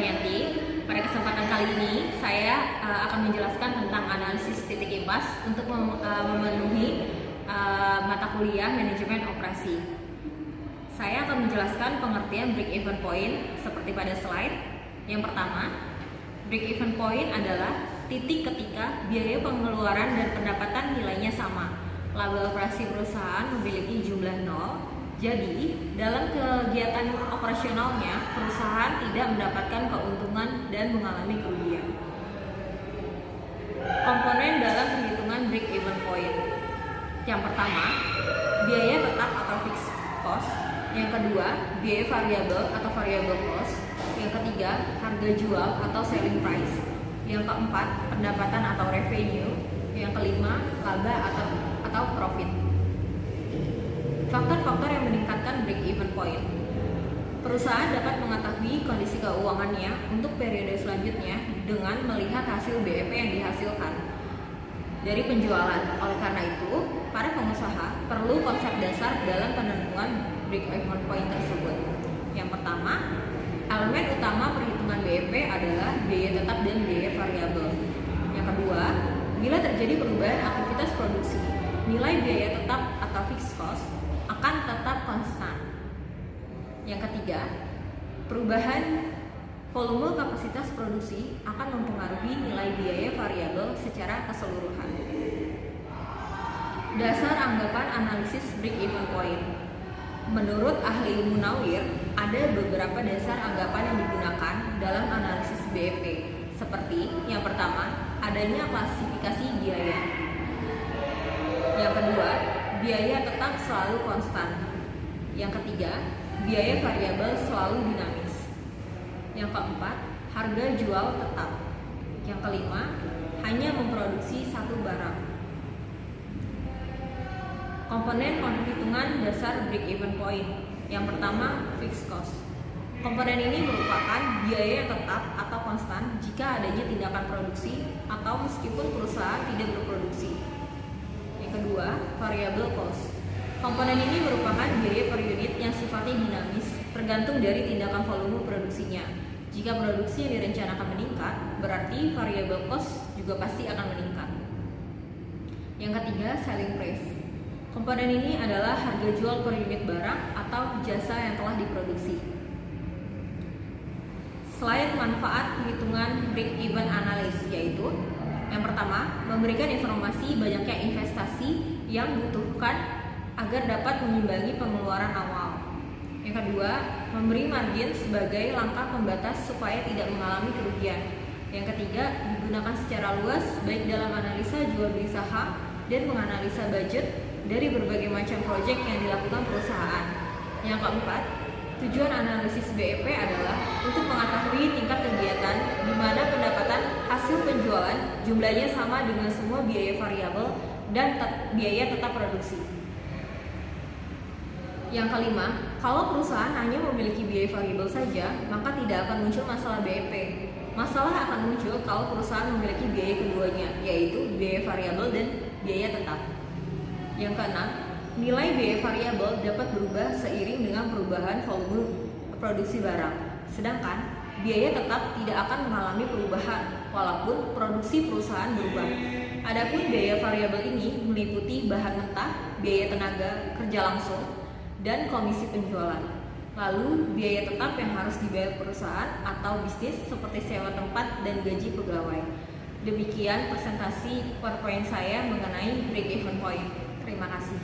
Damianti. Pada kesempatan kali ini, saya akan menjelaskan tentang analisis titik impas untuk memenuhi mata kuliah manajemen operasi. Saya akan menjelaskan pengertian break-even point seperti pada slide. Yang pertama, break-even point adalah titik ketika biaya pengeluaran dan pendapatan nilainya sama. Laba operasi perusahaan memiliki jumlah 0. Jadi, dalam kegiatan operasionalnya, perusahaan tidak mendapatkan keuntungan dan mengalami kerugian. Komponen dalam perhitungan break-even point. Yang pertama, biaya tetap atau fixed cost. Yang kedua, biaya variabel atau variable cost. Yang ketiga, harga jual atau selling price. Yang keempat, pendapatan atau revenue. Yang kelima, laba atau profit. Faktor-faktor yang meningkatkan break-even point. Perusahaan dapat mengetahui kondisi keuangannya untuk periode selanjutnya dengan melihat hasil BEP yang dihasilkan dari penjualan. Oleh karena itu, para pengusaha perlu konsep dasar dalam penentuan break-even point tersebut. Yang pertama, elemen utama perhitungan BEP adalah biaya tetap dan biaya variabel. Yang kedua, bila terjadi perubahan aktivitas produksi, nilai biaya tetap atau fixed cost akan tetap konstan. Yang ketiga, perubahan volume kapasitas produksi akan mempengaruhi nilai biaya variabel secara keseluruhan. Dasar anggapan analisis break-even point. Menurut ahli Munawir, ada beberapa dasar anggapan yang digunakan dalam analisis BEP, seperti yang pertama, adanya klasifikasi biaya. Yang kedua, biaya tetap selalu konstan. Yang ketiga, biaya variabel selalu dinamis. Yang keempat, harga jual tetap. Yang kelima, hanya memproduksi satu barang. Komponen perhitungan dasar break-even point. Yang pertama, fixed cost. Komponen ini merupakan biaya yang tetap atau konstan jika adanya tindakan produksi atau meskipun perusahaan tidak berproduksi. Yang kedua, variable cost. Komponen ini merupakan biaya per unit yang sifatnya dinamis, tergantung dari tindakan volume produksinya. Jika produksi yang direncanakan meningkat, berarti variable cost juga pasti akan meningkat. Yang ketiga, selling price. Komponen ini adalah harga jual per unit barang atau jasa yang telah diproduksi. Slide manfaat perhitungan break-even analysis yaitu yang pertama, memberikan informasi banyaknya investasi yang dibutuhkan agar dapat mengimbangi pengeluaran awal. Yang kedua, memberi margin sebagai langkah pembatas supaya tidak mengalami kerugian. Yang ketiga, digunakan secara luas baik dalam analisa jual beli saham dan menganalisa budget dari berbagai macam proyek yang dilakukan perusahaan. Yang keempat, tujuan analisis BEP adalah untuk mengetahui tingkat kegiatan di mana pendapatan hasil penjualan jumlahnya sama dengan semua biaya variabel dan biaya tetap produksi. Yang kelima, kalau perusahaan hanya memiliki biaya variabel saja, maka tidak akan muncul masalah BEP. Masalah akan muncul kalau perusahaan memiliki biaya keduanya, yaitu biaya variabel dan biaya tetap. Yang keenam, nilai biaya variabel dapat berubah seiring dengan perubahan volume produksi barang. Sedangkan biaya tetap tidak akan mengalami perubahan walaupun produksi perusahaan berubah. Adapun biaya variabel ini meliputi bahan mentah, biaya tenaga kerja langsung, dan komisi penjualan. Lalu biaya tetap yang harus dibayar perusahaan atau bisnis seperti sewa tempat dan gaji pegawai. Demikian presentasi PowerPoint saya mengenai break-even point. Terima kasih.